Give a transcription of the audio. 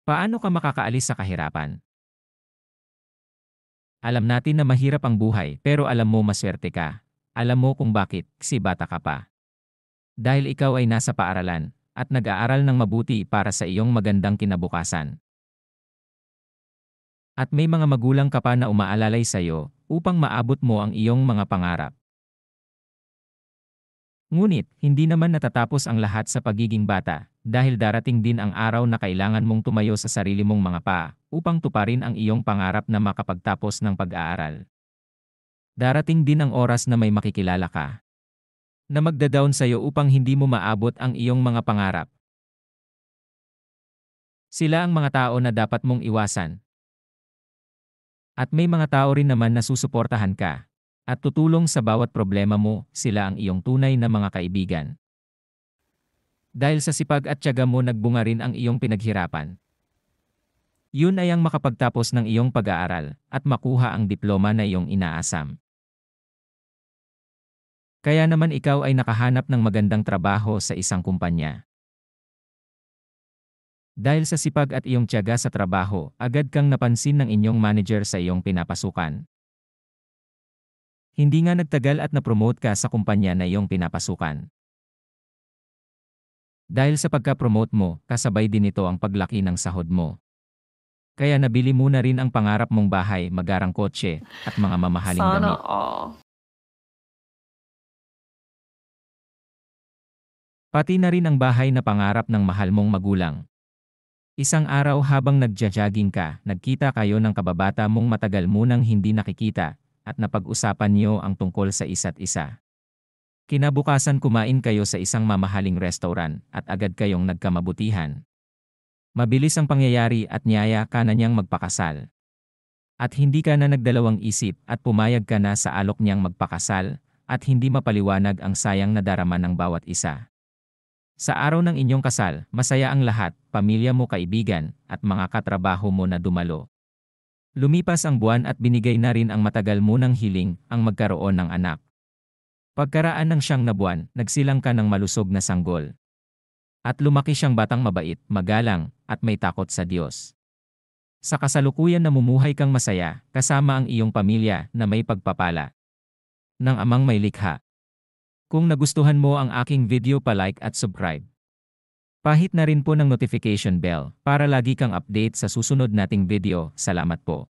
Paano ka makakaalis sa kahirapan? Alam natin na mahirap ang buhay pero alam mo maswerte ka. Alam mo kung bakit, kasi bata ka pa. Dahil ikaw ay nasa paaralan at nag-aaral ng mabuti para sa iyong magandang kinabukasan. At may mga magulang ka pa na umaalalay sa iyo upang maabot mo ang iyong mga pangarap. Ngunit, hindi naman natatapos ang lahat sa pagiging bata, dahil darating din ang araw na kailangan mong tumayo sa sarili mong mga paa, upang tuparin ang iyong pangarap na makapagtapos ng pag-aaral. Darating din ang oras na may makikilala ka, na magda-down sa iyo upang hindi mo maabot ang iyong mga pangarap. Sila ang mga tao na dapat mong iwasan. At may mga tao rin naman na susuportahan ka, at tutulong sa bawat problema mo, sila ang iyong tunay na mga kaibigan. Dahil sa sipag at tiyaga mo nagbunga rin ang iyong pinaghirapan. Yun ay ang makapagtapos ng iyong pag-aaral at makuha ang diploma na iyong inaasam. Kaya naman ikaw ay nakahanap ng magandang trabaho sa isang kumpanya. Dahil sa sipag at iyong tiyaga sa trabaho, agad kang napansin ng inyong manager sa iyong pinapasukan. Hindi nga nagtagal at na-promote ka sa kumpanya na iyong pinapasukan. Dahil sa pagka-promote mo, kasabay din ito ang paglaki ng sahod mo. Kaya nabili mo na rin ang pangarap mong bahay, magarang kotse, at mga mamahaling Sana damit. all. Pati na rin ang bahay na pangarap ng mahal mong magulang. Isang araw habang nagja-jogging ka, nagkita kayo ng kababata mong matagal mo nang hindi nakikita, at napag-usapan niyo ang tungkol sa isa't isa. Kinabukasan kumain kayo sa isang mamahaling restaurant at agad kayong nagkamabutihan. Mabilis ang pangyayari at niyaya ka na niyang magpakasal. At hindi ka na nagdalawang isip at pumayag ka na sa alok niyang magpakasal at hindi mapaliwanag ang sayang na darama ng bawat isa. Sa araw ng inyong kasal, masaya ang lahat, pamilya mo, kaibigan, at mga katrabaho mo na dumalo. Lumipas ang buwan at binigay na rin ang matagal mo ng hiling, ang magkaroon ng anak. Pagkaraan ng 9 na buwan, nagsilang ka ng malusog na sanggol. At lumaki siyang batang mabait, magalang, at may takot sa Diyos. Sa kasalukuyan namumuhay kang masaya, kasama ang iyong pamilya na may pagpapala ng Amang may likha. Kung nagustuhan mo ang aking video, pa-like at subscribe. Pahit na rin po ng notification bell para lagi kang update sa susunod nating video. Salamat po.